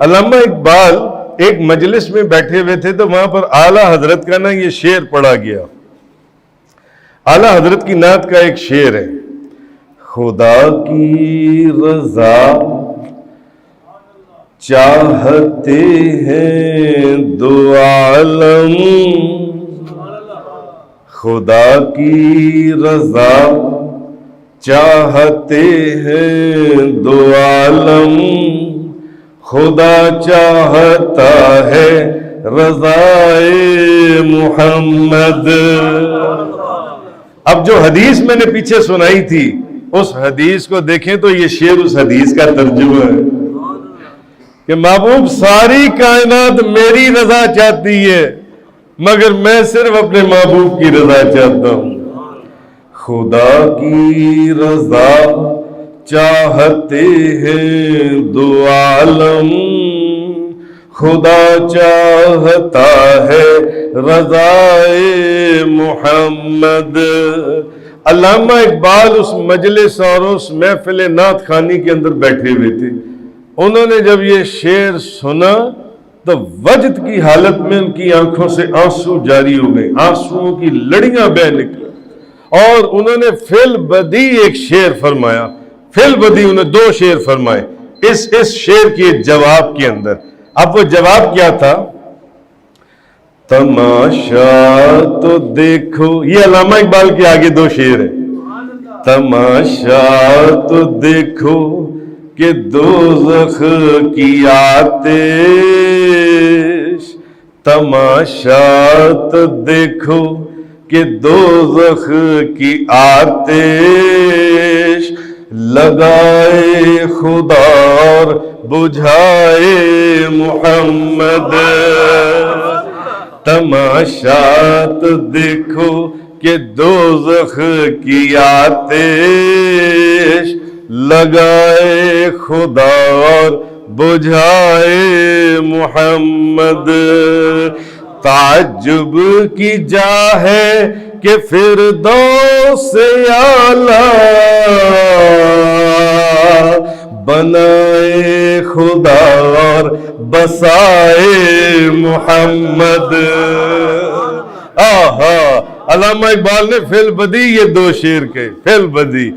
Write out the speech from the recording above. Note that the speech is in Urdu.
علامہ اقبال ایک مجلس میں بیٹھے ہوئے تھے تو وہاں پر اعلیٰ حضرت کا یہ شعر پڑھا گیا۔ اعلیٰ حضرت کی نعت کا ایک شعر ہے، خدا کی رضا چاہتے ہیں دو عالم، خدا کی رضا چاہتے ہیں دو عالم، خدا چاہتا ہے رضائے محمد۔ اب جو حدیث میں نے پیچھے سنائی تھی اس حدیث کو دیکھیں تو یہ شعر اس حدیث کا ترجمہ ہے کہ محبوب ساری کائنات میری رضا چاہتی ہے مگر میں صرف اپنے محبوب کی رضا چاہتا ہوں۔ خدا کی رضا چاہتے ہیں دو عالم، خدا چاہتا ہے رضائے محمد۔ علامہ اقبال اس مجلس اور اس محفل نعت خوانی کے اندر بیٹھے ہوئے تھے۔ انہوں نے جب یہ شعر سنا تو وجد کی حالت میں ان کی آنکھوں سے آنسو جاری ہو گئے، آنسوؤں کی لڑیاں بہہ نکلی، اور انہوں نے فی البدی ایک شعر فرمایا۔ فی البدی انہوں نے دو شعر فرمائے اس شعر کے جواب کے اندر۔ اب وہ جواب کیا تھا؟ تماشا تو دیکھو، یہ علامہ اقبال کے آگے دو شعر ہیں۔ تماشا تو دیکھو کہ دوزخ کی آتش، تماشا تو دیکھو کہ دوزخ کی آتش، لگائے خدا اور بجھائے محمد۔ تماشا تو دیکھو کہ دوزخ کی آتش، لگائے خدا اور بجھائے محمد۔ تعجب کی جا ہے کہ فردوس اعلیٰ بنائے خدا اور بسائے محمد۔ علامہ اقبال نے فی البدی یہ دو شعر کہے، فی البدی۔